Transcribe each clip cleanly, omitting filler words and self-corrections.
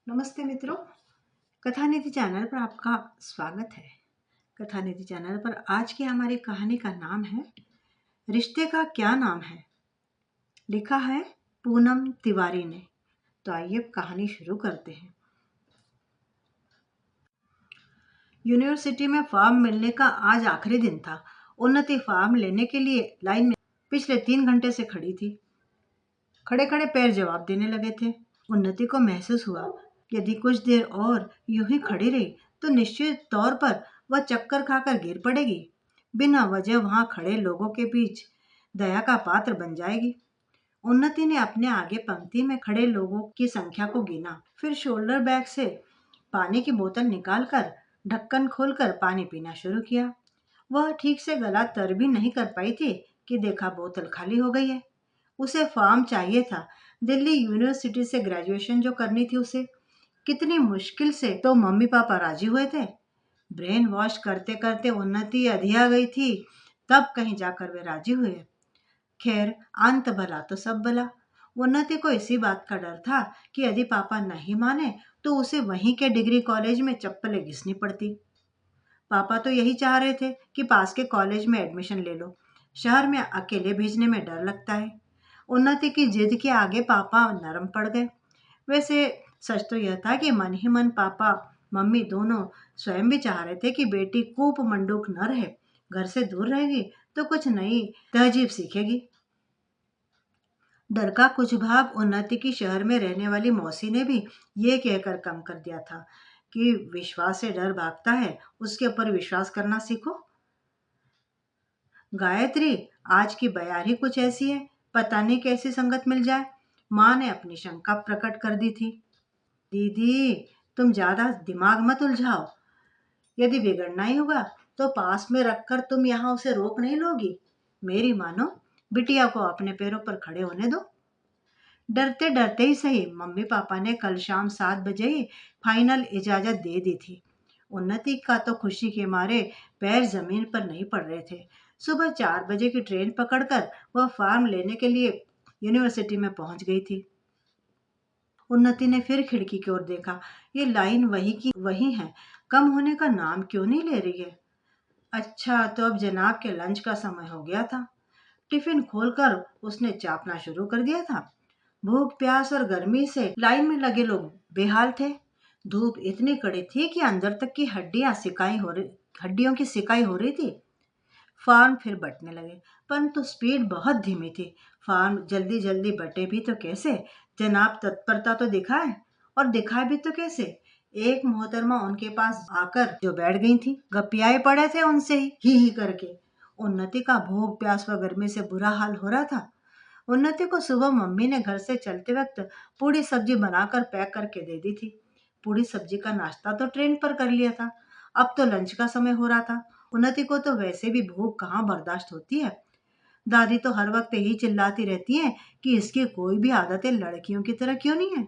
नमस्ते मित्रों, कथानिधि चैनल पर आपका स्वागत है। कथानिधि चैनल पर आज की हमारी कहानी का नाम है रिश्ते का क्या नाम है। लिखा है पूनम तिवारी ने। तो आइए अब कहानी शुरू करते हैं। यूनिवर्सिटी में फॉर्म मिलने का आज आखिरी दिन था। उन्नति फॉर्म लेने के लिए लाइन में पिछले 3 घंटे से खड़ी थी। खड़े खड़े पैर जवाब देने लगे थे। उन्नति को महसूस हुआ यदि कुछ देर और यूं ही खड़ी रही तो निश्चित तौर पर वह चक्कर खाकर गिर पड़ेगी। बिना वजह वहां खड़े लोगों के बीच दया का पात्र बन जाएगी। उन्नति ने अपने आगे पंक्ति में खड़े लोगों की संख्या को गिना, फिर शोल्डर बैग से पानी की बोतल निकालकर ढक्कन खोलकर पानी पीना शुरू किया। वह ठीक से गला तर भी नहीं कर पाई थी कि देखा बोतल खाली हो गई है। उसे फॉर्म चाहिए था, दिल्ली यूनिवर्सिटी से ग्रेजुएशन जो करनी थी उसे। कितनी मुश्किल से तो मम्मी पापा राजी हुए थे। ब्रेन वॉश करते करते उन्नति अधिया गई थी, तब कहीं जाकर वे राजी हुए। खैर, अंत भला तो सब भला। उन्नति को इसी बात का डर था कि यदि पापा नहीं माने तो उसे वहीं के डिग्री कॉलेज में चप्पलें घिसनी पड़ती। पापा तो यही चाह रहे थे कि पास के कॉलेज में एडमिशन ले लो। शहर में अकेले भेजने में डर लगता है। उन्नति की जिद के आगे पापा नरम पड़ गए। वैसे सच तो यह था कि मन ही मन पापा मम्मी दोनों स्वयं भी चाह रहे थे कि बेटी कूप मंडूक न रहे। घर से दूर रहेगी तो कुछ नई तहजीब सीखेगी। डर का कुछ भाग उन्नति की शहर में रहने वाली मौसी ने भी ये कहकर कम कर दिया था कि विश्वास से डर भागता है, उसके ऊपर विश्वास करना सीखो। गायत्री, आज की बयारी कुछ ऐसी है, पता नहीं कैसी संगत मिल जाए। माँ ने अपनी शंका प्रकट कर दी थी। दीदी, तुम ज्यादा दिमाग मत उलझाओ। यदि बिगड़ना ही होगा तो पास में रखकर तुम यहाँ उसे रोक नहीं लोगी। मेरी मानो, बिटिया को अपने पैरों पर खड़े होने दो। डरते डरते ही सही, मम्मी पापा ने कल शाम 7 बजे ही फाइनल इजाजत दे दी थी। उन्नति का तो खुशी के मारे पैर जमीन पर नहीं पड़ रहे थे। सुबह 4 बजे की ट्रेन पकड़कर वह फॉर्म लेने के लिए यूनिवर्सिटी में पहुंच गई थी। उन्नति ने फिर खिड़की की ओर देखा। ये लाइन वही की वही है, कम होने का नाम क्यों नहीं ले रही है। अच्छा, तो अब जनाब के लंच का समय हो गया था। टिफिन खोलकर उसने चापना शुरू कर दिया था। भूख प्यास और गर्मी से लाइन में लगे लोग बेहाल थे। धूप इतनी कड़ी थी कि अंदर तक की हड्डियों की सिकाई हो रही थी। फॉर्म फिर बटने लगे, परंतु स्पीड बहुत धीमी थी। फॉर्म जल्दी जल्दी बटे भी तो कैसे। जनाब तत्परता तो दिखाए, और दिखाए भी तो कैसे। एक मोहतरमा उनके पास आकर जो बैठ गई थी, गपियाए पड़े थे उनसे ही करके। उन्नति का भूख प्यास व गर्मी से बुरा हाल हो रहा था। उन्नति को सुबह मम्मी ने घर से चलते वक्त पूड़ी सब्जी बनाकर पैक करके दे दी थी। पूड़ी सब्जी का नाश्ता तो ट्रेन पर कर लिया था। अब तो लंच का समय हो रहा था। उन्नति को तो वैसे भी भूख कहाँ बर्दाश्त होती है। दादी तो हर वक्त यही चिल्लाती रहती है कि इसकी कोई भी आदतें लड़कियों की तरह क्यों नहीं है।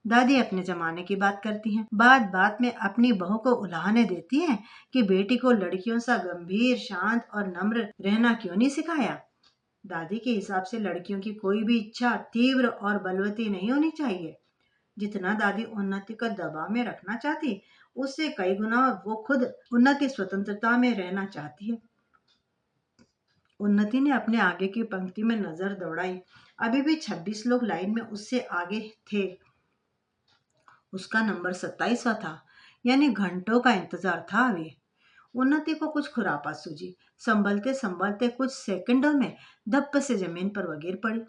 दादी अपने जमाने की बात करती हैं, बात बात में अपनी बहू को उलाहने देती हैं कि बेटी को लड़कियों सा गंभीर, शांत और नम्र रहना क्यों नहीं सिखाया। दादी के हिसाब से लड़कियों की कोई भी इच्छा तीव्र और बलवती नहीं होनी चाहिए। जितना दादी उन्नति को दबाव में रखना चाहती, उससे कई गुना वो खुद उन्नति स्वतंत्रता में रहना चाहती है। उन्नति ने अपने आगे की पंक्ति में नजर दौड़ाई। अभी भी 26 लोग लाइन में उससे आगे थे। उसका नंबर 27वां था, यानी घंटों का इंतजार था अभी। उन्नति को कुछ खुरापात सूझी। संभलते संभलते कुछ सेकंडों में धप्प से जमीन पर वो गिर पड़ी।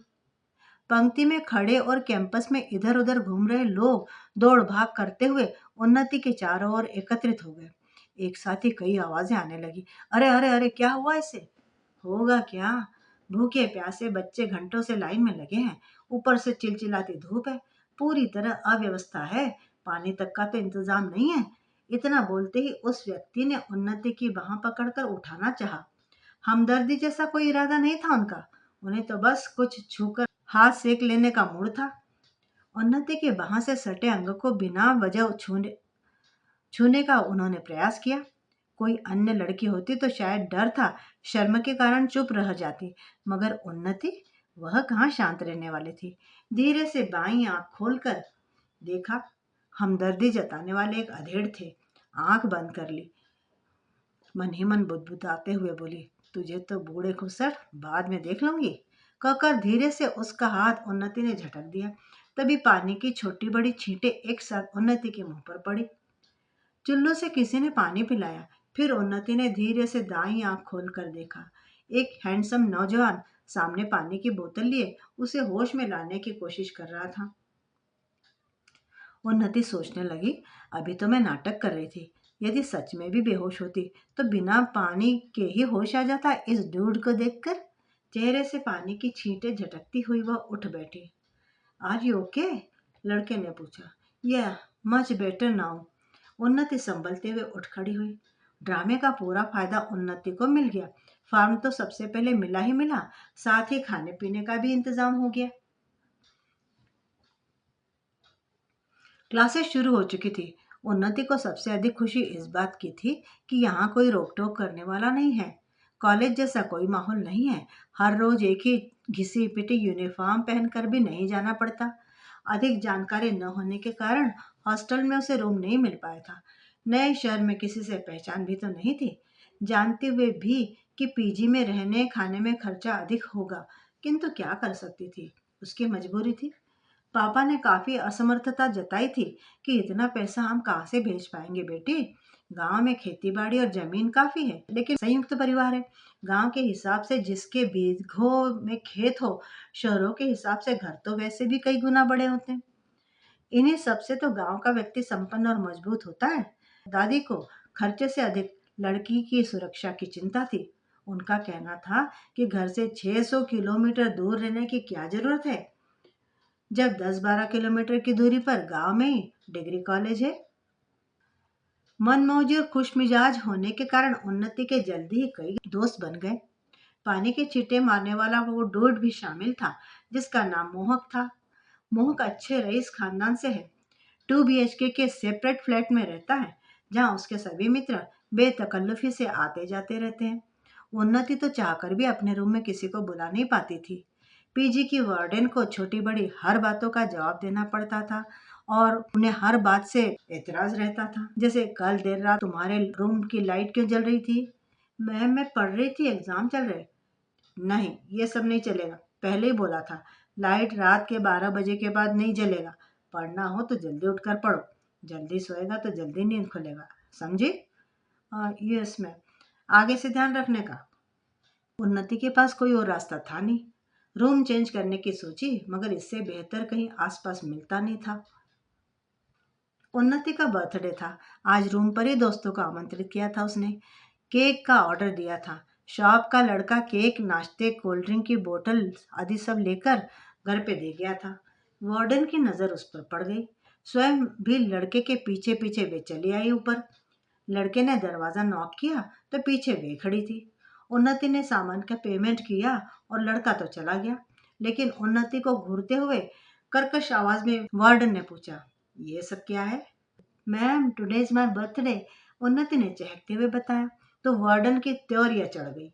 पंक्ति में खड़े और कैंपस में इधर उधर घूम रहे लोग दौड़ भाग करते हुए उन्नति के चारों ओर एकत्रित हो गए। एक साथ ही कई आवाजें आने लगी। अरे अरे अरे, क्या हुआ इसे? होगा क्या, भूखे प्यासे बच्चे घंटों से लाइन में लगे हैं। ऊपर से चिलचिलाती धूप है, पूरी तरह अव्यवस्था है, पानी तक का तो इंतजाम नहीं है। इतना बोलते ही उस व्यक्ति ने उन्नति की बाह पकड़कर उठाना चाहा। हमदर्दी जैसा कोई इरादा नहीं था उनका, उन्हें तो बस कुछ छूकर हाथ सेक लेने का मूड था। उन्नति के बाह से सटे अंग को बिना वजह छूने का उन्होंने प्रयास किया। कोई अन्य लड़की होती तो शायद डर था, शर्म के कारण चुप रह जाती, मगर उन्नति, वह कहाँ शांत रहने वाली थी। धीरे से बाईं आंख खोलकर देखा हमदर्दी जताने वाले एक अधेड़ थे। आंख बंद कर ली, मन ही मन बुदबुदाते हुए बोली, तुझे तो बूढ़े खुसर बाद में देख लूंगी। कहकर धीरे से उसका हाथ उन्नति ने झटक दिया। तभी पानी की छोटी बड़ी छींटें एक साथ उन्नति के मुंह पर पड़ी। चुल्लू से किसी ने पानी पिलाया। फिर उन्नति ने धीरे से दाईं आंख खोल कर देखा। एक हैंडसम नौजवान सामने पानी की बोतल लिए उसे होश में लाने की कोशिश कर रहा था। उन्नति सोचने लगी, अभी तो मैं नाटक कर रही थी। यदि सच में भी बेहोश होती तो बिना पानी के ही होश आ जाता इस डूड को देखकर। चेहरे से पानी की छींटें झटकती हुई वह उठ बैठी। Are you okay? लड़के ने पूछा। यह मच बेटर नाउ। उन्नति संभलते हुए उठ खड़ी हुई। ड्रामे का पूरा फायदा उन्नति को मिल गया। फार्म तो सबसे पहले मिला ही मिला, साथ ही खाने पीने का भी इंतजाम हो गया। क्लासेस शुरू हो चुकी थी। उन्नति को सबसे अधिक खुशी इस बात की थी कि यहाँ कोई रोक टोक करने वाला नहीं है। कॉलेज जैसा कोई माहौल नहीं है। हर रोज एक ही घिसी पिटी यूनिफॉर्म पहनकर भी नहीं जाना पड़ता। अधिक जानकारी न होने के कारण हॉस्टल में उसे रूम नहीं मिल पाया था। नए शहर में किसी से पहचान भी तो नहीं थी। जानते हुए भी कि पीजी में रहने खाने में खर्चा अधिक होगा, किंतु क्या कर सकती थी, उसकी मजबूरी थी। पापा ने काफी असमर्थता जताई थी कि इतना पैसा हम कहाँ से भेज पाएंगे बेटी। गांव में खेती बाड़ी और जमीन काफी है, लेकिन संयुक्त परिवार है। गांव के हिसाब से जिसके बीघों में खेत हो, शहरों के हिसाब से घर तो वैसे भी कई गुना बड़े होते हैं। इन्हीं सबसे तो गांव का व्यक्ति संपन्न और मजबूत होता है। दादी को खर्चे से अधिक लड़की की सुरक्षा की चिंता थी। उनका कहना था कि घर से 600 किलोमीटर दूर रहने की क्या जरूरत है, जब 10-12 किलोमीटर की दूरी पर गांव में ही डिग्री कॉलेज है। मनमौजी और खुश मिजाज होने के कारण उन्नति के जल्दी ही कई दोस्त बन गए। पानी के छींटे मारने वाला वो डोड भी शामिल था, जिसका नाम मोहक था। मोहक अच्छे रईस खानदान से है। 2 BHK के सेपरेट फ्लैट में रहता है, जहां उसके सभी मित्र बेतकल्लुफी से आते जाते रहते हैं। उन्नति तो चाहकर भी अपने रूम में किसी को बुला नहीं पाती थी। पीजी की वार्डन को छोटी बड़ी हर बातों का जवाब देना पड़ता था और उन्हें हर बात से एतराज रहता था। जैसे कल देर रात तुम्हारे रूम की लाइट क्यों जल रही थी? मैम मैं पढ़ रही थी, एग्जाम चल रहे। नहीं, ये सब नहीं चलेगा, पहले ही बोला था। लाइट रात के 12 बजे के बाद नहीं जलेगा। पढ़ना हो तो जल्दी उठकर पढ़ो, जल्दी सोएगा तो जल्दी नींद खुलेगा, समझी? Yes ma'am. आगे से ध्यान रखने का। उन्नति के पास कोई और रास्ता था नहीं। रूम चेंज करने की सोची, मगर इससे बेहतर कहीं आसपास मिलता नहीं था। उन्नति का बर्थडे था। आज रूम पर ही दोस्तों को आमंत्रित किया था उसने। केक का ऑर्डर दिया था। शॉप का लड़का केक, नाश्ते, कोल्ड ड्रिंक की बोतल आदि सब लेकर घर पे दे गया था। वार्डन की नज़र उस पर पड़ गई। स्वयं भी लड़के के पीछे पीछे वे चली आई ऊपर। लड़के ने दरवाज़ा नॉक किया तो पीछे वे खड़ी थी। उन्नति ने सामान का पेमेंट किया और लड़का तो चला गया। लेकिन उन्नति को घूरते हुए कर्कश आवाज में वार्डन ने पूछा, ये सब क्या है? Ma'am today is my birthday, उन्नति ने चहकते हुए बताया। तो वार्डन की त्योरियां चढ़ गई।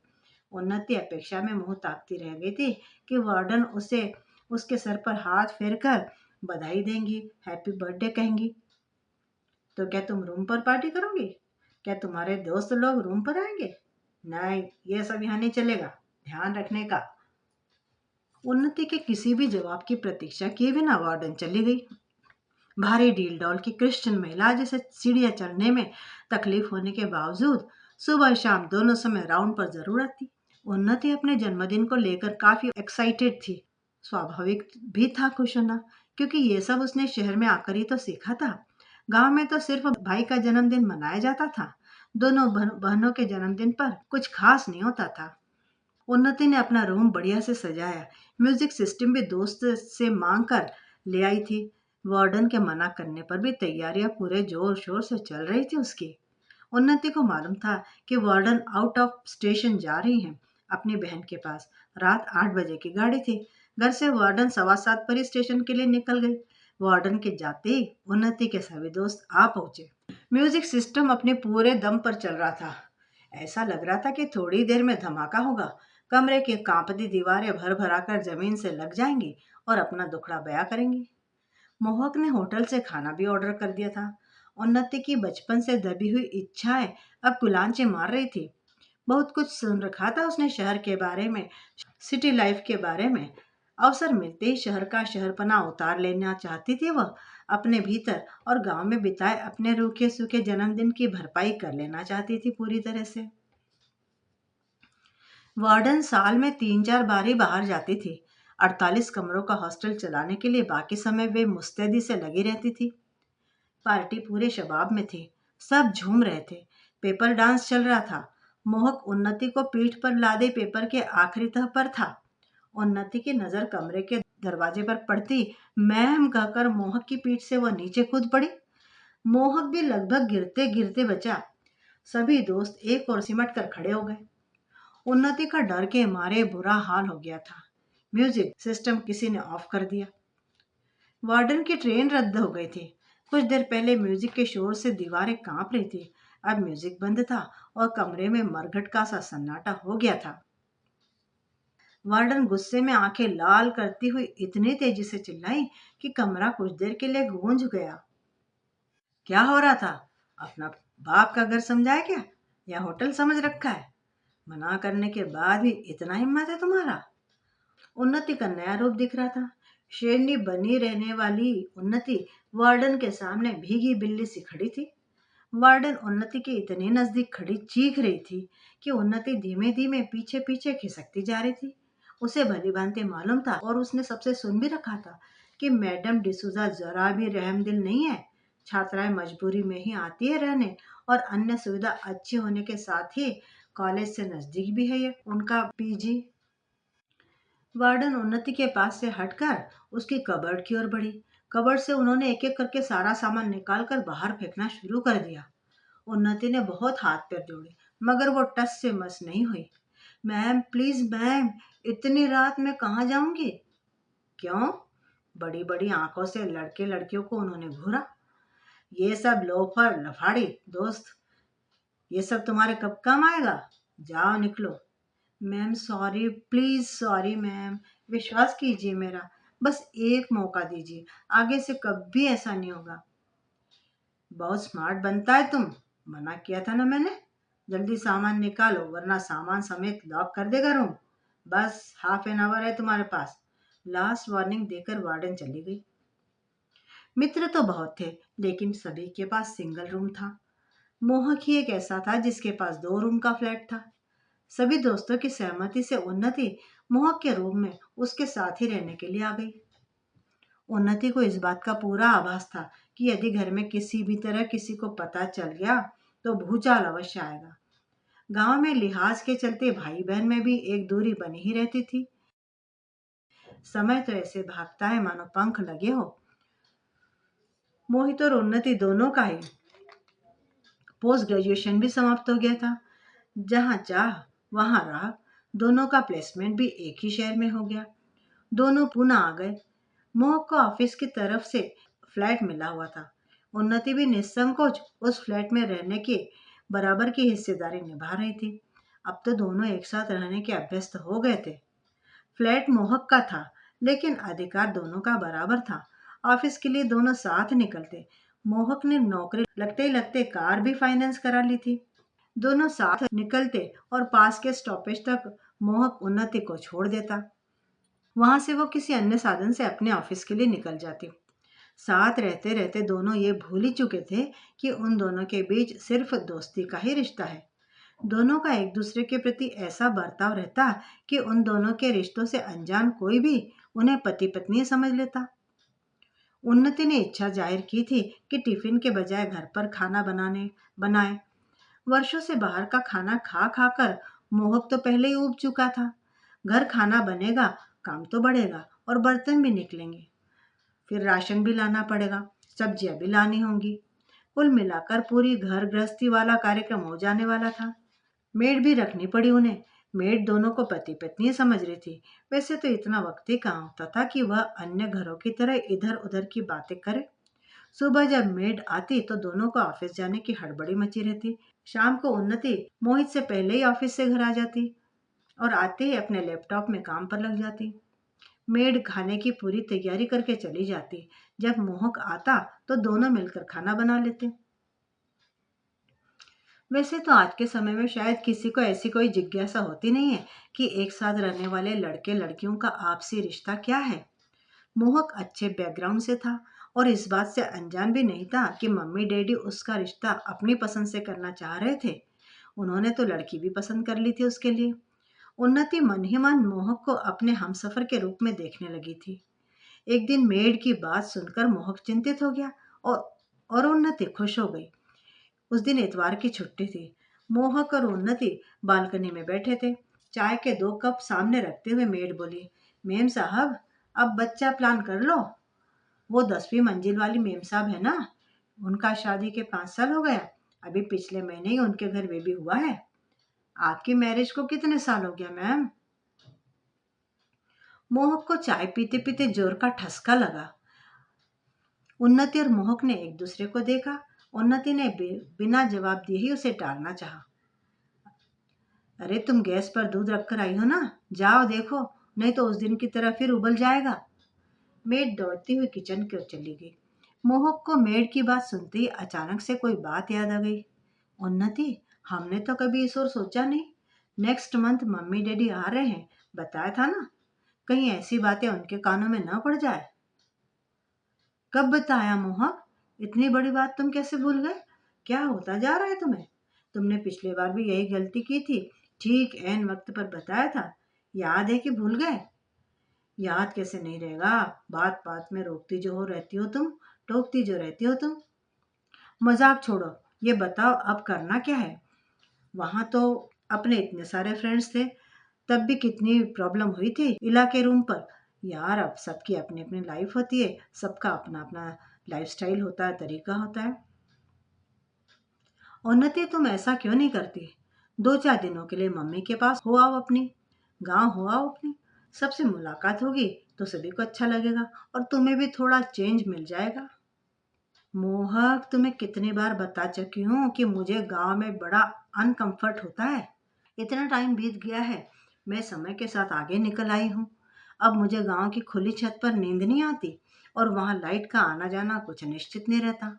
उन्नति अपेक्षा में मुंह ताकती रह गई थी कि वार्डन उसे उसके सर पर हाथ फेरकर बधाई देंगी, हैप्पी बर्थडे कहेंगी। तो क्या तुम रूम पर पार्टी करोगी? क्या तुम्हारे दोस्त लोग रूम पर आएंगे? नहीं, ये सब यहाँ नहीं चलेगा, ध्यान रखने का। उन्नति के किसी भी जवाब की प्रतीक्षा किए बिना वार्डन चली गई। भारी डील डॉल की क्रिश्चियन महिला जिसे सीढ़ियां चढ़ने में तकलीफ होने के बावजूद सुबह शाम दोनों समय राउंड पर जरूर आती। उन्नति अपने जन्मदिन को लेकर काफी एक्साइटेड थी। स्वाभाविक भी था खुश होना, क्योंकि ये सब उसने शहर में आकर ही तो सीखा था। गांव में तो सिर्फ भाई का जन्मदिन मनाया जाता था। दोनों बहनों के जन्मदिन पर कुछ खास नहीं होता था। उन्नति ने अपना रूम बढ़िया से सजाया। म्यूजिक सिस्टम भी दोस्त से मांग कर ले आई थी। वार्डन के मना करने पर भी तैयारियां पूरे जोर शोर से चल रही थी उसकी। उन्नति को मालूम था कि वार्डन आउट ऑफ स्टेशन जा रही हैं, अपनी बहन के पास। रात 8 बजे की गाड़ी थी। घर से वार्डन 7:15 पर ही स्टेशन के लिए निकल गई। वार्डन के जाते ही उन्नति के सभी दोस्त आ पहुंचे। म्यूजिक सिस्टम अपने पूरे दम पर चल रहा था। ऐसा लग रहा था कि थोड़ी देर में धमाका होगा। कमरे की कांपती दीवारें भर भरा कर जमीन से लग जाएंगी और अपना दुखड़ा बयां करेंगी। मोहक ने होटल से खाना भी ऑर्डर कर दिया था। उन्नति की बचपन से दबी हुई इच्छाएं अब कुलांचे मार रही थी। बहुत कुछ सुन रखा था उसने शहर के बारे में, सिटी लाइफ के बारे में। अवसर मिलते ही शहर का शहरपना उतार लेना चाहती थी वह अपने भीतर, और गांव में बिताए अपने रूखे सूखे जन्मदिन की भरपाई कर लेना चाहती थी पूरी तरह से। वार्डन साल में 3-4 बार ही बाहर जाती थी। 48 कमरों का हॉस्टल चलाने के लिए बाकी समय वे मुस्तैदी से लगी रहती थी। पार्टी पूरे शबाब में थी। सब झूम रहे थे। पेपर डांस चल रहा था। मोहक उन्नति को पीठ पर लादे पेपर के आखिरी तह पर था। उन्नति की नजर कमरे के दरवाजे पर पड़ती, मैम कहकर मोहक की पीठ से वह नीचे कूद पड़ी। मोहक भी लगभग गिरते गिरते बचा। सभी दोस्त एक और सिमट कर खड़े हो गए। उन्नति का डर के मारे बुरा हाल हो गया था। म्यूजिक सिस्टम किसी ने ऑफ कर दिया। वार्डन की ट्रेन रद्द हो गई थी। कुछ देर पहले म्यूजिक के शोर से दीवारें कांप रही थी। अब म्यूजिक बंद था और कमरे में मरघट का सा सन्नाटा हो गया था। वार्डन गुस्से में आंखें लाल करती हुई इतनी तेजी से चिल्लाई कि कमरा कुछ देर के लिए गूंज गया। क्या हो रहा था? अपना बाप का घर समझा है क्या, या होटल समझ रखा है? मना करने के बाद भी इतना हिम्मत है तुम्हारा? उन्नति का नया रूप दिख रहा था। शेरनी बनी रहने वाली उन्नति वार्डन के सामने भीगी बिल्ली सी खड़ी थी। वार्डन उन्नति के इतने नजदीक खड़ी चीख रही थी कि उन्नति धीमे धीमे पीछे पीछे खिसकती जा रही थी। उसे भली भांति मालूम था, और उसने सबसे सुन भी रखा था, कि मैडम डिसूजा जरा भी रहमदिल नहीं है। छात्राएं मजबूरी में ही आती है रहने, और अन्य सुविधा अच्छी होने के साथ ही कॉलेज से नजदीक भी है ये उनका पीजी। वार्डन उन्नति के पास से हटकर उसकी कबर्ड की ओर बढ़ी। कबर्ड से उन्होंने एक एक करके सारा सामान निकालकर बाहर फेंकना शुरू कर दिया। उन्नति ने बहुत हाथ पैर जोड़े, मगर वो टस से मस नहीं हुई। मैम प्लीज मैम, इतनी रात में कहाँ जाऊंगी? क्यों? बड़ी बड़ी आंखों से लड़के लड़कियों को उन्होंने घूरा। ये सब लोफर लफाड़ी दोस्त, ये सब तुम्हारे कब काम आएगा? जाओ निकलो। Ma'am sorry, please sorry ma'am, विश्वास कीजिए मेरा, बस एक मौका दीजिए, आगे से कभी ऐसा नहीं होगा। बहुत स्मार्ट बनता है तुम, मना किया था ना मैंने। जल्दी सामान निकालो वरना सामान समेत लॉक कर देगा रूम। बस हाफ एन आवर है तुम्हारे पास। लास्ट वार्निंग देकर वार्डन चली गई। मित्र तो बहुत थे, लेकिन सभी के पास सिंगल रूम था। मोहक ही एक ऐसा था जिसके पास 2 रूम का फ्लैट था। सभी दोस्तों की सहमति से उन्नति मोहक के रूम में उसके साथ ही रहने के लिए आ गई। उन्नति को इस बात का पूरा आभास था कि यदि घर में किसी भी तरह किसी को पता चल गया तो भूचाल अवश्य आएगा। गांव में लिहाज के चलते भाई बहन में भी एक दूरी बनी ही रहती थी। समय तो ऐसे भागता है मानो पंख लगे हो। मोहित और उन्नति दोनों का ही पोस्ट ग्रेजुएशन भी समाप्त हो गया था। जहां चाह वहां रहा। दोनों का प्लेसमेंट भी एक ही शहर में हो गया। दोनों पुणे आ गए। मोहक को ऑफिस की तरफ से फ्लैट मिला हुआ था। उन्नति भी निसंकोच उस फ्लैट में रहने के बराबर की हिस्सेदारी निभा रही थी। अब तो दोनों एक साथ रहने के अभ्यस्त हो गए थे। फ्लैट मोहक का था, लेकिन अधिकार दोनों का बराबर था। ऑफिस के लिए दोनों साथ निकलते। मोहक ने नौकरी लगते ही लगते कार भी फाइनेंस करा ली थी। दोनों साथ निकलते और पास के स्टॉपेज तक मोहक उन्नति को छोड़ देता। वहां से वो किसी अन्य साधन से अपने ऑफिस के लिए निकल जाती। साथ रहते रहते दोनों ये भूल ही चुके थे कि उन दोनों के बीच सिर्फ दोस्ती का ही रिश्ता है। दोनों का एक दूसरे के प्रति ऐसा बर्ताव रहता कि उन दोनों के रिश्तों से अनजान कोई भी उन्हें पति पत्नी समझ लेता। उन्नति ने इच्छा जाहिर की थी कि टिफिन के बजाय घर पर खाना बनाए। वर्षों से बाहर का खाना खा खाकर मोहक तो पहले ही ऊब चुका था। घर खाना बनेगा, काम तो बढ़ेगा और बर्तन भी निकलेंगे। फिर राशन भी लाना पड़ेगा, सब्जियां भी लानी होंगी। कुल मिलाकर पूरी घर गृहस्थी वाला कार्यक्रम हो जाने वाला था। मेड भी रखनी पड़ी उन्हें। मेड दोनों को पति पत्नी समझ रही थी। वैसे तो इतना वक्त ही कहाँ होता था कि वह अन्य घरों की तरह इधर उधर की बातें करे। सुबह जब मेड आती तो दोनों को ऑफिस जाने की हड़बड़ी मची रहती। शाम को उन्नति मोहित से पहले ही ऑफिस से घर आ जाती और आते ही अपने लैपटॉप में काम पर लग जाती। मेड खाने की पूरी तैयारी करके चली जाती। जब मोहक आता तो दोनों मिलकर खाना बना लेते। वैसे तो आज के समय में शायद किसी को ऐसी कोई जिज्ञासा होती नहीं है कि एक साथ रहने वाले लड़के लड़कियों का आपसी रिश्ता क्या है। मोहक अच्छे बैकग्राउंड से था और इस बात से अनजान भी नहीं था कि मम्मी डैडी उसका रिश्ता अपनी पसंद से करना चाह रहे थे। उन्होंने तो लड़की भी पसंद कर ली थी उसके लिए। उन्नति मन ही मन मोहक को अपने हमसफर के रूप में देखने लगी थी। एक दिन मेड की बात सुनकर मोहक चिंतित हो गया और उन्नति खुश हो गई। उस दिन इतवार की छुट्टी थी। मोहक और उन्नति बालकनी में बैठे थे। चाय के 2 कप सामने रखते हुए मेड बोली, मेम साहब, अब बच्चा प्लान कर लो। वो 10वीं मंजिल वाली मेम साहब है ना, उनका शादी के 5 साल हो गया। अभी पिछले महीने ही उनके घर बेबी हुआ है। आपकी मैरिज को कितने साल हो गया मैम? मोहक को चाय पीते पीते जोर का ठसका लगा। उन्नति और मोहक ने एक दूसरे को देखा। उन्नति ने बिना जवाब दिए ही उसे टालना चाहा। अरे तुम गैस पर दूध रखकर आई हो ना, जाओ देखो, नहीं तो उस दिन की तरह फिर उबल जाएगा। मेड दौड़ती हुई किचन की ओर चली गई। मोहक को मेड की बात सुनते ही अचानक से कोई बात याद आ गई। उन्नति, हमने तो कभी इस ओर सोचा नहीं। नेक्स्ट मंथ मम्मी डैडी आ रहे हैं, बताया था ना। कहीं ऐसी बातें उनके कानों में न पड़ जाए। कब बताया मोहक? इतनी बड़ी बात तुम कैसे भूल गए? क्या होता जा रहा है तुम्हें? तुमने पिछली बार भी यही गलती की थी, ठीक एन वक्त पर बताया था। याद है कि भूल गए? याद कैसे नहीं रहेगा, बात बात में रोकती जो हो रहती हो तुम, टोकती जो रहती हो तुम। मजाक छोड़ो, ये बताओ अब करना क्या है? वहां तो अपने इतने सारे फ्रेंड्स थे, तब भी कितनी प्रॉब्लम हुई थी इला के रूम पर। यार अब सबकी अपनी अपनी लाइफ होती है, सबका अपना अपना लाइफस्टाइल होता है, तरीका होता है। उन्नति, तुम ऐसा क्यों नहीं करती? 2-4 दिनों के लिए मम्मी के पास हो आओ, अपनी गांव हो आओ अपनी। सबसे मुलाकात होगी तो सभी को अच्छा लगेगा और तुम्हें भी थोड़ा चेंज मिल जाएगा। मोहक, तुम्हें कितनी बार बता चुकी हूँ कि मुझे गांव में बड़ा अनकंफर्ट होता है। इतना टाइम बीत गया है, मैं समय के साथ आगे निकल आई हूँ। अब मुझे गांव की खुली छत पर नींद नहीं आती और वहां लाइट का आना जाना कुछ निश्चित नहीं रहता।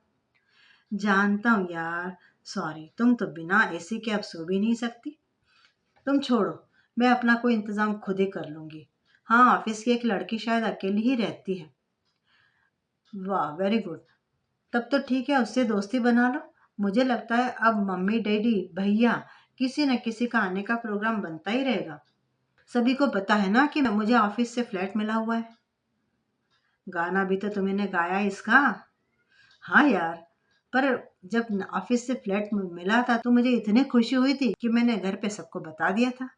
जानता हूँ यार, सॉरी, तुम तो बिना एसी के अब सो भी नहीं सकती। तुम छोड़ो, मैं अपना कोई इंतजाम खुद ही कर लूंगी। हाँ, ऑफिस की एक लड़की शायद अकेली ही रहती है। वाह, वेरी गुड। तब तो ठीक है, उससे दोस्ती बना लो। मुझे लगता है अब मम्मी डैडी भैया किसी न किसी का आने का प्रोग्राम बनता ही रहेगा। सभी को पता है ना कि मुझे ऑफिस से फ्लैट मिला हुआ है। गाना भी तो तुमने गाया है इसका। हाँ यार, पर जब ऑफिस से फ्लैट मिला था तो मुझे इतनी खुशी हुई थी कि मैंने घर पे सबको बता दिया था।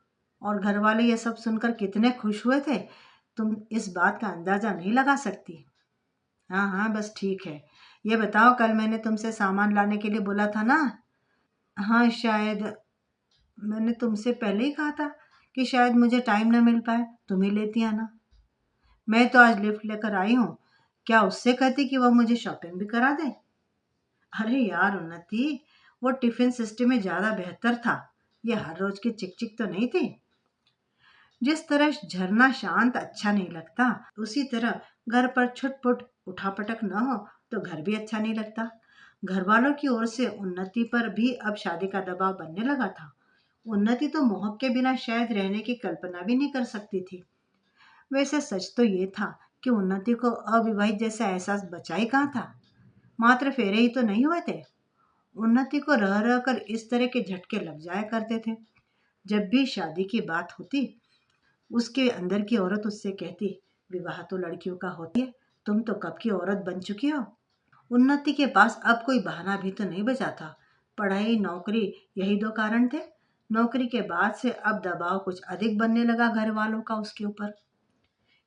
और घर वाले ये सब सुनकर कितने खुश हुए थे, तुम इस बात का अंदाजा नहीं लगा सकती। हाँ हाँ, बस ठीक है। ये बताओ, कल मैंने तुमसे सामान लाने के लिए बोला था ना? हाँ, शायद मैंने तुमसे पहले ही कहा था कि शायद मुझे टाइम ना मिल पाए, तुम ही लेती आना। मैं तो आज लिफ्ट लेकर आई हूँ, क्या उससे कहती कि वह मुझे शॉपिंग भी करा दे? अरे यार उन्नति, वो टिफिन सिस्टम में ज्यादा बेहतर था। ये हर रोज की चिक चिक तो नहीं थी। जिस तरह झरना शांत अच्छा नहीं लगता, उसी तरह घर पर छुटपुट उठापटक न हो तो घर भी अच्छा नहीं लगता। घर वालों की ओर से उन्नति पर भी अब शादी का दबाव बनने लगा था। उन्नति तो मोहक के बिना शायद रहने की कल्पना भी नहीं कर सकती थी। वैसे सच तो ये था कि उन्नति को अविवाहित जैसा एहसास बचा ही कहाँ था। मात्र फेरे ही तो नहीं हुए थे। उन्नति को रह रह कर इस तरह के झटके लग जाया करते थे। जब भी शादी की बात होती, उसके अंदर की औरत उससे कहती, विवाह तो लड़कियों का होती है, तुम तो कब की औरत बन चुकी हो। उन्नति के पास अब कोई बहाना भी तो नहीं बचा था। पढ़ाई, नौकरी, यही 2 कारण थे। नौकरी के बाद से अब दबाव कुछ अधिक बनने लगा घर वालों का उसके ऊपर।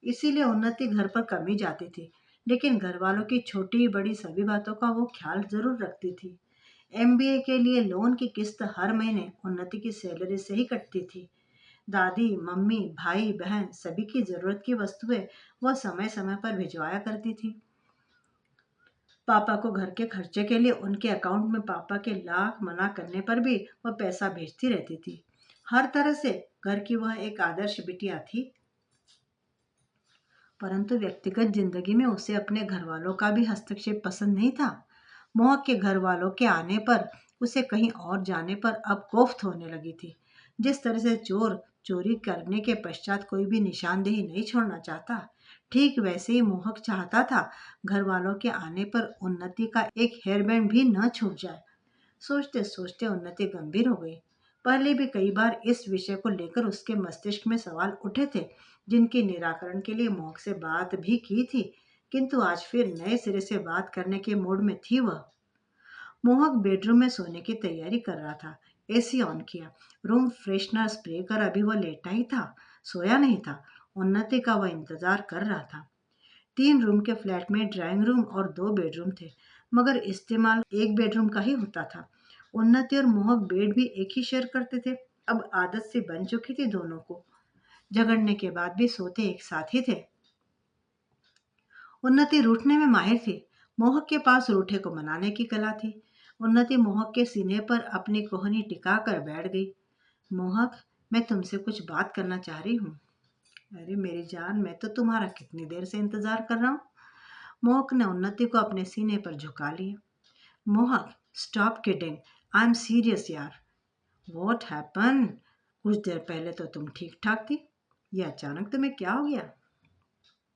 इसीलिए उन्नति घर पर कम ही जाती थी, लेकिन घर वालों की छोटी बड़ी सभी बातों का वो ख्याल जरूर रखती थी। एमबीए के लिए लोन की किस्त हर महीने उन्नति की सैलरी से ही कटती थी। दादी, मम्मी, भाई बहन सभी की जरूरत की वस्तुएं वह समय समय पर भिजवाया करती थी। पापा को घर के खर्चे के लिए उनके अकाउंट में पापा के लाख मना करने पर भी वह पैसा भेजती रहती थी। हर तरह से घर की वह एक आदर्श बिटिया थी। परंतु व्यक्तिगत जिंदगी में उसे अपने घर वालों का भी हस्तक्षेप पसंद नहीं था। मोहक के घर वालों के आने पर, उसे कहीं और जाने पर अब कोफ्त होने लगी थी। जिस तरह से चोर चोरी करने के पश्चात कोई भी निशानदेही नहीं छोड़ना चाहता, ठीक वैसे ही मोहक चाहता था घर वालों के आने पर उन्नति का एक हेयरबैंड भी न छूट जाए। सोचते सोचते उन्नति गंभीर हो गई। पहले भी कई बार इस विषय को लेकर उसके मस्तिष्क में सवाल उठे थे, जिनके निराकरण के लिए मोहक से बात भी की थी, किंतु आज फिर नए सिरे से बात करने के मूड में थी वह। मोहक बेडरूम में सोने की तैयारी कर रहा था। एसी ऑन किया, रूम फ्रेशनर स्प्रे कर अभी वह लेटा ही था, सोया नहीं था। उन्नति का वह इंतजार कर रहा था। 3 रूम के फ्लैट में ड्राइंग रूम और 2 बेडरूम थे, मगर इस्तेमाल एक बेडरूम का ही होता था। उन्नति और मोहक बेड भी एक ही शेयर करते थे। अब आदत सी बन चुकी थी दोनों को। झगड़ने के बाद भी सोते एक साथ ही थे। उन्नति रूठने में माहिर थी। मोहक के पास रूठे को मनाने की कला थी। उन्नति मोहक के सीने पर अपनी कोहनी टिका कर बैठ गई। मोहक, मैं तुमसे कुछ बात करना चाह रही हूँ। अरे मेरी जान, मैं तो तुम्हारा कितनी देर से इंतजार कर रहा हूँ। मोहक ने उन्नति को अपने सीने पर झुका लिया। Mohak, stop kidding, I am serious यार। What happen? कुछ देर पहले तो तुम ठीक ठाक थी, ये अचानक तुम्हें क्या हो गया?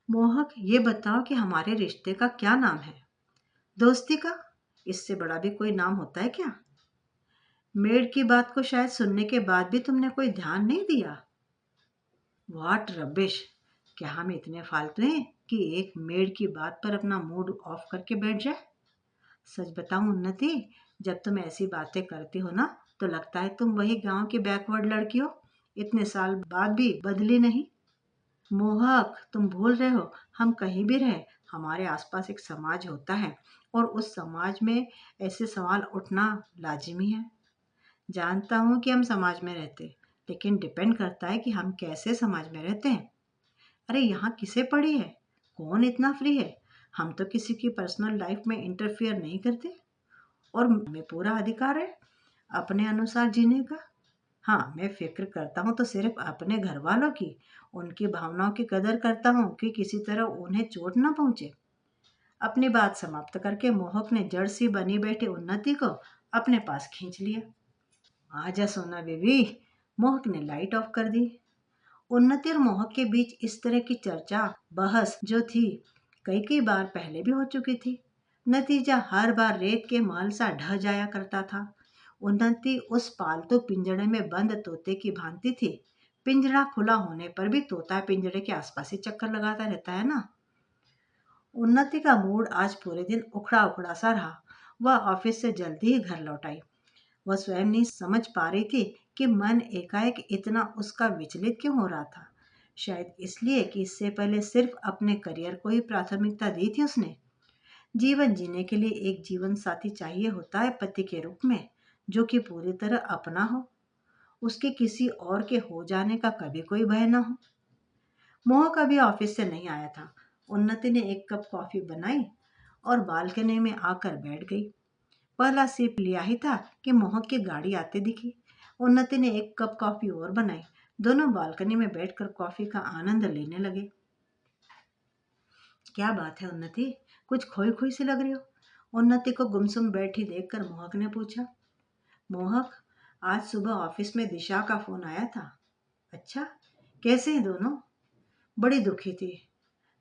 मोहक, ये बताओ कि हमारे रिश्ते का क्या नाम है? दोस्ती का? इससे बड़ा भी कोई नाम होता है क्या? मेड की बात को शायद सुनने के बाद भी तुमने कोई ध्यान नहीं दिया। What rubbish! क्या हम इतने फालतू हैं कि एक मेड की बात पर अपना मूड ऑफ करके बैठ जाए? सच बताऊं उन्नति, जब तुम ऐसी बातें करती हो ना, तो लगता है तुम वही गांव की बैकवर्ड लड़की हो, इतने साल बाद भी बदली नहीं। मोहक, तुम भूल रहे हो, हम कहीं भी रहे, हमारे आसपास एक समाज होता है, और उस समाज में ऐसे सवाल उठना लाजिमी है। जानता हूँ कि हम समाज में रहते, लेकिन डिपेंड करता है कि हम कैसे समाज में रहते हैं। अरे यहाँ किसे पड़ी है? कौन इतना फ्री है? हम तो किसी की पर्सनल लाइफ में इंटरफियर नहीं करते, और हमें पूरा अधिकार है अपने अनुसार जीने का। हाँ, मैं फिक्र करता हूँ तो सिर्फ अपने घर वालों की, उनकी भावनाओं की कदर करता हूँ कि किसी तरह उन्हें चोट ना पहुंचे। अपनी बात समाप्त करके मोहक ने जड़ सी बनी बैठी उन्नति को अपने पास खींच लिया। आजा सोना बेबी। मोहक ने लाइट ऑफ कर दी। उन्नति और मोहक के बीच इस तरह की चर्चा, बहस जो थी, कई कई बार पहले भी हो चुकी थी। नतीजा हर बार रेत के महल सा ढह जाया करता था। उन्नति उस पालतू पिंजड़े में बंद तोते की भांति थी। पिंजड़ा खुला होने पर भी तोता पिंजड़े के आसपास ही चक्कर लगाता रहता है ना। उन्नति का मूड आज पूरे दिन उखड़ा उखड़ा सा रहा। वह ऑफिस से जल्दी ही घर लौट आई। वह स्वयं नहीं समझ पा रही थी कि मन एकाएक इतना उसका विचलित क्यों हो रहा था। शायद इसलिए कि इससे पहले सिर्फ अपने करियर को ही प्राथमिकता दी थी उसने। जीवन जीने के लिए एक जीवन साथी चाहिए होता है पति के रूप में, जो कि पूरी तरह अपना हो, उसके किसी और के हो जाने का कभी कोई भय न हो। मोह कभी ऑफिस से नहीं आया था। उन्नति ने एक कप कॉफी बनाई और बालकनी में आकर बैठ गई। पहला सिप लिया ही था कि मोहक की गाड़ी आते दिखी। उन्नति ने एक कप कॉफी और बनाई। दोनों बालकनी में बैठकर कॉफी का आनंद लेने लगे। क्या बात है उन्नति, कुछ खोई खोई सी लग रही हो? उन्नति को गुमसुम बैठी देखकर मोहक ने पूछा। मोहक, आज सुबह ऑफिस में दिशा का फोन आया था। अच्छा, कैसे हैं दोनों? बड़ी दुखी थी।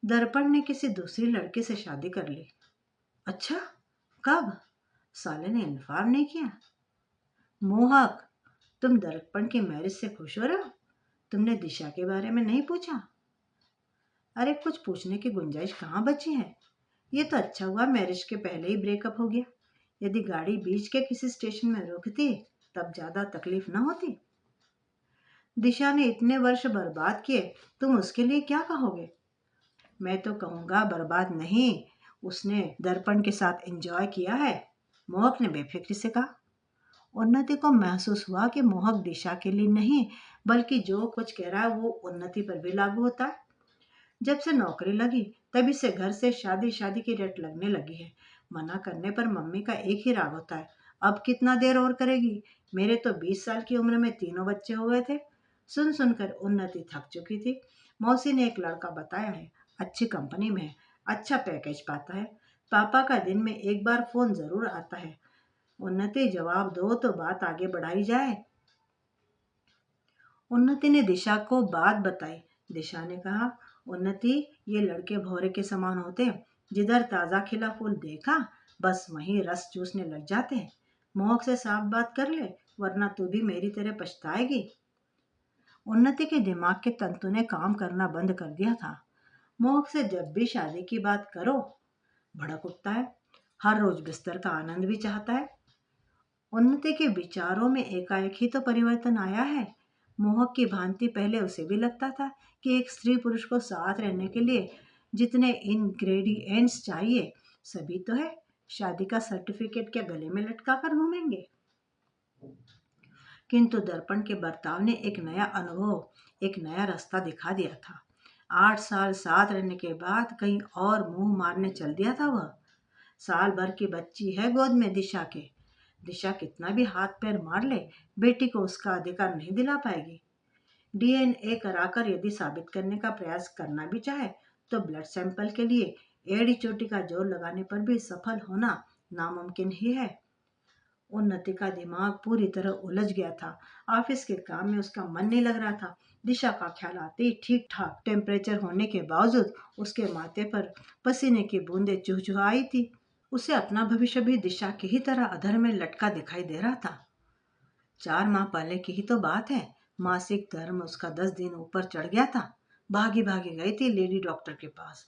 दर्पण ने किसी दूसरी लड़के से शादी कर ली। अच्छा, कब? साले ने इन्फॉर्म नहीं किया। मोहक, तुम दर्पण की मैरिज से खुश हो रहे हो? तुमने दिशा के बारे में नहीं पूछा? अरे कुछ पूछने की गुंजाइश कहाँ बची है? ये तो अच्छा हुआ मैरिज के पहले ही ब्रेकअप हो गया। यदि गाड़ी बीच के किसी स्टेशन में रुकती तब ज्यादा तकलीफ न होती। दिशा ने इतने वर्ष बर्बाद किए, तुम उसके लिए क्या कहोगे? मैं तो कहूँगा बर्बाद नहीं, उसने दर्पण के साथ एंजॉय किया है। मोहक ने बेफिक्री से कहा। उन्नति को महसूस हुआ कि मोहक दिशा के लिए नहीं, बल्कि जो कुछ कह रहा है वो उन्नति पर भी लागू होता है। जब से नौकरी लगी तभी से घर से शादी शादी की रट लगने लगी है। मना करने पर मम्मी का एक ही राग होता है, अब कितना देर और करेगी? मेरे तो 20 साल की उम्र में तीनों बच्चे हो गए थे। सुन सुनकर उन्नति थक चुकी थी। मौसी ने एक लड़का बताया है, अच्छी कंपनी में है, अच्छा पैकेज पाता है। पापा का दिन में एक बार फोन जरूर आता है। उन्नति जवाब दो तो बात आगे बढ़ाई जाए। उन्नति ने दिशा को बात बताई। दिशा ने कहा, उन्नति, ये लड़के भौरे के समान होते हैं। जिधर ताजा खिला फूल देखा बस वहीं रस चूसने लग जाते हैं। मोहक से साफ बात कर ले, वरना तू भी मेरी तरह पछताएगी। उन्नति के दिमाग के तंतु ने काम करना बंद कर दिया था। मोहक से जब भी शादी की बात करो भड़क उठता है। हर रोज बिस्तर का आनंद भी चाहता है। उन्नति के विचारों में एकाएक ही तो परिवर्तन आया है। मोहक की भांति पहले उसे भी लगता था कि एक स्त्री पुरुष को साथ रहने के लिए जितने इंग्रेडिएंट्स चाहिए सभी तो है। शादी का सर्टिफिकेट क्या गले में लटका कर घूमेंगे? किंतु दर्पण के बर्ताव ने एक नया अनुभव, एक नया रास्ता दिखा दिया था। 8 साल साथ रहने के बाद कहीं और मुंह मारने चल दिया था वह। साल भर की बच्ची है गोद में दिशा के। दिशा कितना भी हाथ पैर मार ले, बेटी को उसका अधिकार नहीं दिला पाएगी। डीएनए कराकर यदि साबित करने का प्रयास करना भी चाहे तो ब्लड सैंपल के लिए एड़ी चोटी का जोर लगाने पर भी सफल होना नामुमकिन ही है। उन्नति का दिमाग पूरी तरह उलझ गया था। ऑफिस के काम में उसका मन नहीं लग रहा था। दिशा का ख्याल आते ही ठीक ठाक टेम्परेचर होने के बावजूद उसके माथे पर पसीने की बूंदें चुहचुहाई थी। उसे अपना भविष्य भी दिशा की ही तरह अधर में लटका दिखाई दे रहा था। 4 माह पहले की ही तो बात है। मासिक धर्म उसका 10 दिन ऊपर चढ़ गया था। भागी भागी गई थी लेडी डॉक्टर के पास।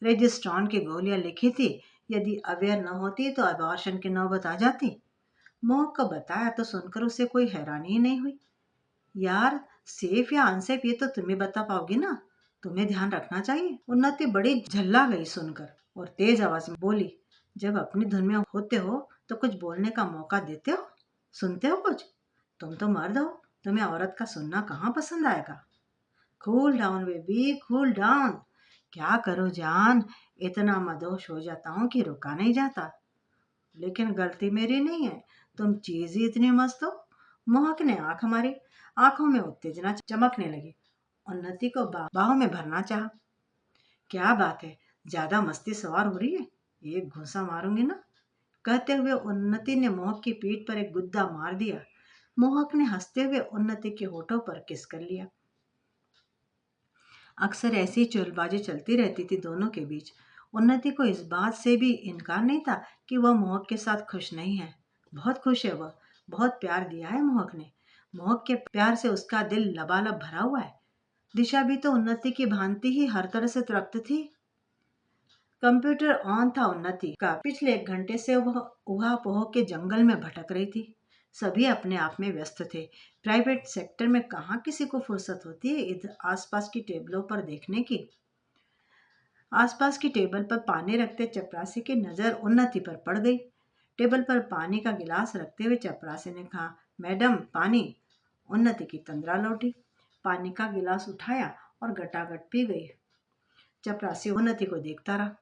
रेजिस्ट्रॉन की गोलियां लिखी थी। यदि अवेयर न होती तो अबॉर्शन की नौबत आ जाती। मोह को बताया तो सुनकर उसे कोई हैरानी ही नहीं हुई। यार, सेफ या अनसेफ ये तो तुम्हें बता पाओगी ना, तुम्हें ध्यान रखना चाहिए। उन्नति बड़ी झल्ला गई सुनकर और तेज आवाज में बोली, जब अपनी धुन में होते हो तो कुछ बोलने का मौका देते हो, सुनते हो कुछ? तुम तो मर्द हो, तुम्हें औरत का सुनना कहाँ पसंद आएगा? Cool down baby, cool down. क्या करो जान, इतना मदहोश हो जाता हूँ कि रुका नहीं जाता। लेकिन गलती मेरी नहीं है, तुम चीज ही इतनी मस्त हो। मोहक ने आंख मारी। आंखों में उत्तेजना चमकने लगी। उन्नति को बाहों में भरना चाहा। क्या बात है, ज्यादा मस्ती सवार हो रही है, एक घूंसा मारूंगी ना। कहते हुए उन्नति ने मोहक की पीठ पर एक गुद्दा मार दिया। मोहक ने हंसते हुए उन्नति के होठों पर किस कर लिया। अक्सर ऐसी चुलबाजी चलती रहती थी दोनों के बीच। उन्नति को इस बात से भी इनकार नहीं था कि वह मोहक के साथ खुश नहीं है। बहुत खुश है वह। बहुत प्यार दिया है मोहक ने। मोहक के प्यार से उसका दिल लबालब भरा हुआ है। दिशा भी तो उन्नति की भांति ही हर तरह से तृप्त थी। कंप्यूटर ऑन था उन्नति का। पिछले 1 घंटे से वह ऊहा-पोह के जंगल में भटक रही थी। सभी अपने आप में व्यस्त थे। प्राइवेट सेक्टर में कहाँ किसी को फुर्सत होती है इधर आसपास की टेबलों पर देखने की। आसपास की टेबल पर पानी रखते चपरासी की नजर उन्नति पर पड़ गई। टेबल पर पानी का गिलास रखते हुए चपरासी ने कहा, मैडम पानी। उन्नति की तंद्रा लौटी। पानी का गिलास उठाया और गटागट पी गई। चपरासी उन्नति को देखता रहा।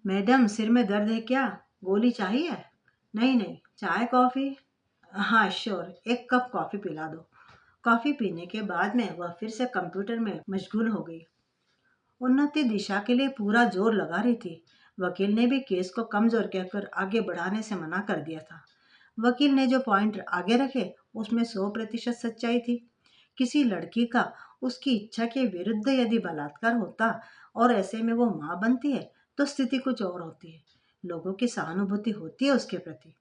मैडम, सिर में दर्द है क्या? गोली चाहिए? नहीं नहीं, चाय कॉफी? हाँ श्योर, 1 कप कॉफी पिला दो। कॉफी पीने के बाद में वह फिर से कंप्यूटर में मशगूल हो गई। उन्नति दिशा के लिए पूरा जोर लगा रही थी। वकील ने भी केस को कमजोर कहकर आगे बढ़ाने से मना कर दिया था। वकील ने जो पॉइंट आगे रखे उसमें 100% सच्चाई थी। किसी लड़की का उसकी इच्छा के विरुद्ध यदि बलात्कार होता और ऐसे में वो माँ बनती है तो स्थिति कुछ और होती है। लोगों की सहानुभूति होती है उसके प्रति।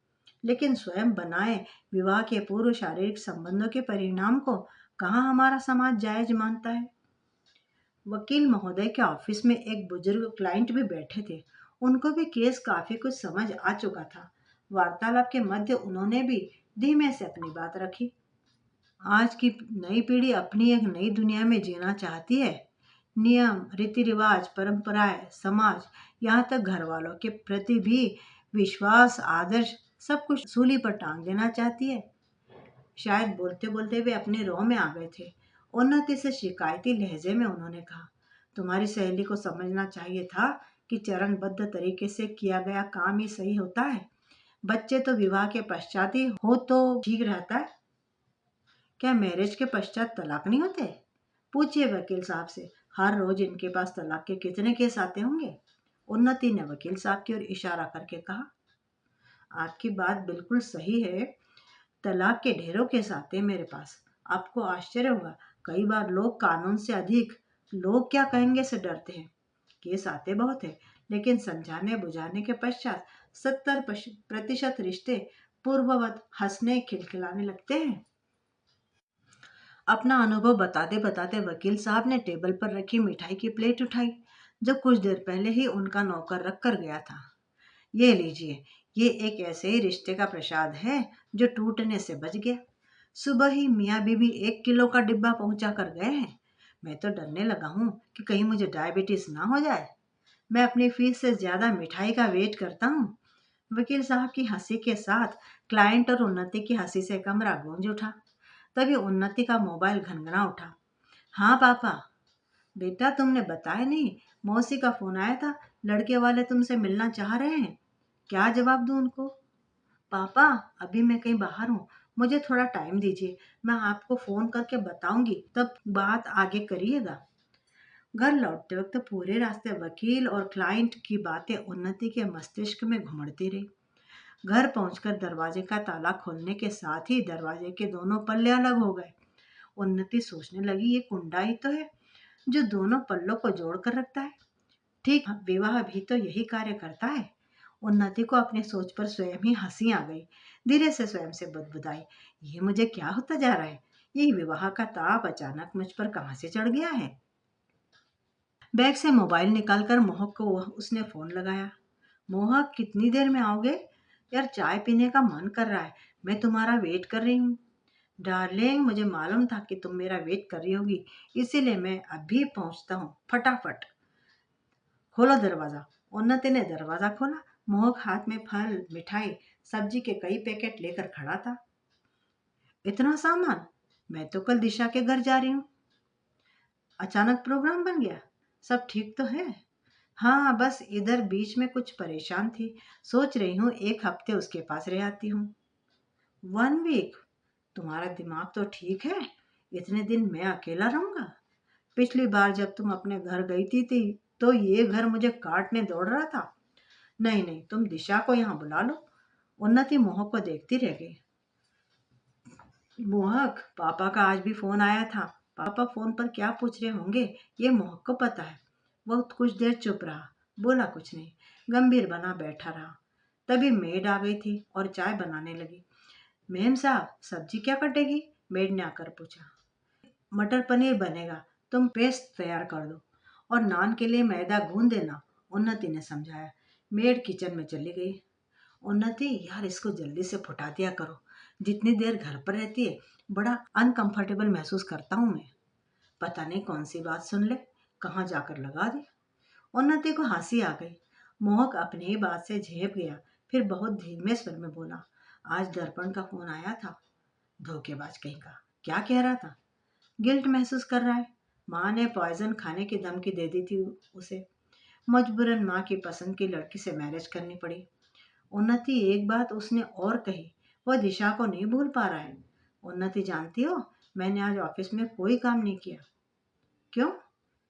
लेकिन स्वयं बनाए विवाह के पूर्व शारीरिक संबंधों के परिणाम को कहाँ हमारा समाज जायज मानता है। वकील महोदय के ऑफिस में एक बुजुर्ग क्लाइंट भी बैठे थे। उनको भी केस काफी कुछ समझ आ चुका था। वार्तालाप के मध्य उन्होंने भी धीमे से अपनी बात रखी। आज की नई पीढ़ी अपनी एक नई दुनिया में जीना चाहती है। नियम, रीति रिवाज, परंपराएं, समाज, यहाँ तक घर वालों के प्रति भी विश्वास, आदर्श सब कुछ सूली पर टांग देना चाहती है। शायद बोलते बोलते वे अपने रोह में आ गए थे। उन्नति से शिकायती लहजे में उन्होंने कहा, तुम्हारी सहेली को समझना चाहिए था कि चरणबद्ध तरीके से किया गया काम ही सही होता है। बच्चे तो विवाह के पश्चात ही हो तो ठीक रहता है। क्या मैरिज के पश्चात तलाक नहीं होते? पूछिए वकील साहब से। हर रोज इनके पास तलाक के कितने केस आते होंगे। उन्नति ने वकील साहब की ओर इशारा करके कहा। आपकी बात बिल्कुल सही है, तलाक के ढेरों केस आते हैं मेरे पास। आपको आश्चर्य होगा, कई बार लोग कानून से अधिक लोग क्या कहेंगे से डरते हैं। केस आते बहुत है, लेकिन समझाने बुझाने के पश्चात 70% रिश्ते पूर्ववत हंसने खिलखिलाने लगते हैं। अपना अनुभव बताते बताते वकील साहब ने टेबल पर रखी मिठाई की प्लेट उठाई, जो कुछ देर पहले ही उनका नौकर रख कर गया था। ये लीजिए, ये एक ऐसे ही रिश्ते का प्रसाद है जो टूटने से बच गया। सुबह ही मियाँ बीवी 1 किलो का डिब्बा पहुंचा कर गए हैं। मैं तो डरने लगा हूँ कि कहीं मुझे डायबिटीज ना हो जाए। मैं अपनी फीस से ज्यादा मिठाई का वेट करता हूँ। वकील साहब की हंसी के साथ क्लाइंट और उन्नति की हंसी से कमरा गूंज उठा। तभी उन्नति का मोबाइल घनघना उठा। हाँ पापा। बेटा, तुमने बताया नहीं, मौसी का फोन आया था, लड़के वाले तुमसे मिलना चाह रहे हैं। क्या जवाब दूं उनको? पापा, अभी मैं कहीं बाहर हूँ, मुझे थोड़ा टाइम दीजिए, मैं आपको फोन करके बताऊंगी, तब बात आगे करिएगा। घर लौटते वक्त पूरे रास्ते वकील और क्लाइंट की बातें उन्नति के मस्तिष्क में घुमड़ती रही। घर पहुंचकर दरवाजे का ताला खोलने के साथ ही दरवाजे के दोनों पल्ले अलग हो गए। उन्नति सोचने लगी, ये कुंडा ही तो है जो दोनों पल्लों को जोड़ कर रखता है। ठीक विवाह भी तो यही कार्य करता है। उन्नति को अपने सोच पर स्वयं ही हंसी आ गई। धीरे से स्वयं से बुदबुदाई, ये मुझे क्या होता जा रहा है? ये विवाह का ताप अचानक मुझ पर कहां से चढ़ गया है? बैग से मोबाइल निकालकर मोहक को उसने फोन लगाया। मोहक, कितनी देर में आओगे? यार, चाय पीने का मन कर रहा है, मैं तुम्हारा वेट कर रही हूँ। डार्लिंग, मुझे मालूम था कि तुम मेरा वेट कर रही होगी, इसीलिए मैं अभी पहुंचता हूँ, फटाफट खोलो दरवाजा। उन्नति ने दरवाजा खोला। मोहक हाथ में फल, मिठाई, सब्जी के कई पैकेट लेकर खड़ा था। इतना सामान? मैं तो कल दिशा के घर जा रही हूँ। अचानक प्रोग्राम बन गया? सब ठीक तो है? हाँ, बस इधर बीच में कुछ परेशान थी, सोच रही हूँ 1 हफ्ते उसके पास रह आती हूँ। 1 वीक? तुम्हारा दिमाग तो ठीक है, इतने दिन मैं अकेला रहूंगा? पिछली बार जब तुम अपने घर गई थी तो ये घर मुझे काटने दौड़ रहा था। नहीं नहीं, तुम दिशा को यहाँ बुला लो। उन्नति मोहक को देखती रह गई। मोहक, पापा का आज भी फोन आया था। पापा फोन पर क्या पूछ रहे होंगे, ये मोहक को पता है। वो कुछ देर चुप रहा, बोला कुछ नहीं, गंभीर बना बैठा रहा। तभी मेड आ गई थी और चाय बनाने लगी। मेम साहब, सब्जी क्या कटेगी? मेड ने आकर पूछा। मटर पनीर बनेगा, तुम पेस्ट तैयार कर दो और नान के लिए मैदा गूंद देना, उन्नति ने समझाया। मेड किचन में चली गई। उन्नति, यार इसको जल्दी से फुटा दिया करो, जितनी देर घर पर रहती है बड़ा अनकंफर्टेबल महसूस करता हूँ मैं। पता नहीं कौन सी बात सुन ले, कहाँ जाकर लगा दे। उन्नति को हंसी आ गई। मोहक अपनी ही बात से झेप गया, फिर बहुत धीमे स्वर में बोला, आज दर्पण का फोन आया था। धोखेबाज कहीं का, क्या कह रहा था? गिल्ट महसूस कर रहा है, माँ ने पॉइजन खाने की धमकी दे दी थी उसे। मजबूरन माँ की पसंद की लड़की से मैरिज करनी पड़ी। उन्नति, एक बात उसने और कही, वह दिशा को नहीं भूल पा रहा है। उन्नति, जानती हो, मैंने आज ऑफिस में कोई काम नहीं किया। क्यों?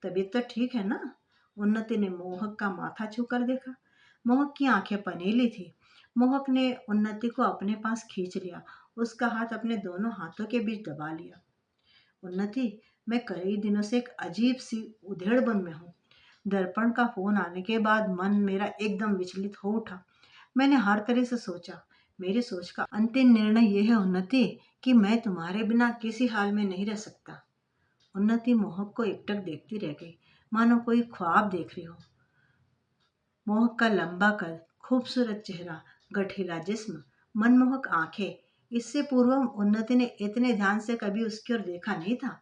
तबीयत तो ठीक है ना? उन्नति ने मोहक का माथा छू कर देखा। मोहक की आंखें पनीली थी। मोहक ने उन्नति को अपने पास खींच लिया, उसका हाथ अपने दोनों हाथों के बीच दबा लिया। उन्नति, मैं कई दिनों से एक अजीब सी उधेड़बन में हूँ। दर्पण का फोन आने के बाद मन मेरा एकदम विचलित हो उठा। मैंने हर तरह से सोचा। मेरी सोच का अंतिम निर्णय यह है उन्नति, कि मैं तुम्हारे बिना किसी हाल में नहीं रह सकता। उन्नति मोहक को एकटक देखती रह गई, मानो कोई ख्वाब देख रही हो। मोहक का लंबा कद, खूबसूरत चेहरा, गठीला जिस्म, मनमोहक आंखें, इससे पूर्व उन्नति ने इतने ध्यान से कभी उसकी ओर देखा नहीं था।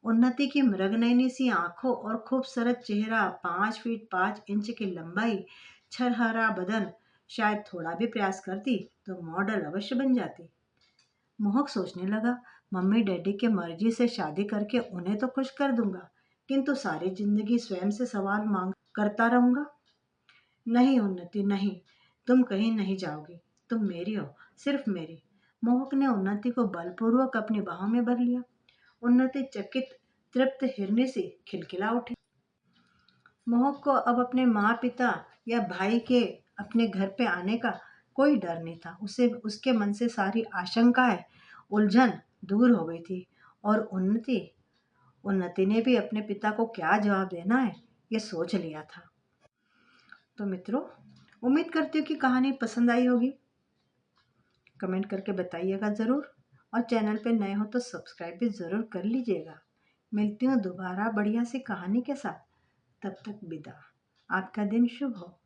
उन्नति की मृगनयनी सी आंखों और खूबसूरत चेहरा, 5 फीट 5 इंच की लंबाई, छरहरा बदन, शायद थोड़ा भी प्रयास करती तो मॉडल अवश्य बन जाती। मोहक सोचने लगा, मम्मी डैडी के मर्जी से शादी करके उन्हें तो खुश कर दूंगा, किंतु सारी जिंदगी स्वयं से सवाल मांग करता रहूंगा। नहीं उन्नति, नहीं, तुम कहीं नहीं जाओगी, तुम मेरी हो, सिर्फ मेरी। मोहक ने उन्नति को बलपूर्वक अपनी बाहों में भर लिया। उन्नति चकित तृप्त हिरनी सी खिलखिला उठी। मोहक को अब अपने माँ पिता या भाई के अपने घर पे आने का कोई डर नहीं था। उसे उसके मन से सारी आशंकाएं, उलझन दूर हो गई थी। और उन्नति उन्नति ने भी अपने पिता को क्या जवाब देना है ये सोच लिया था। तो मित्रों, उम्मीद करती हूँ कि कहानी पसंद आई होगी। कमेंट करके बताइएगा ज़रूर, और चैनल पे नए हो तो सब्सक्राइब भी ज़रूर कर लीजिएगा। मिलती हूँ दोबारा बढ़िया सी कहानी के साथ। तब तक विदा। आपका दिन शुभ हो।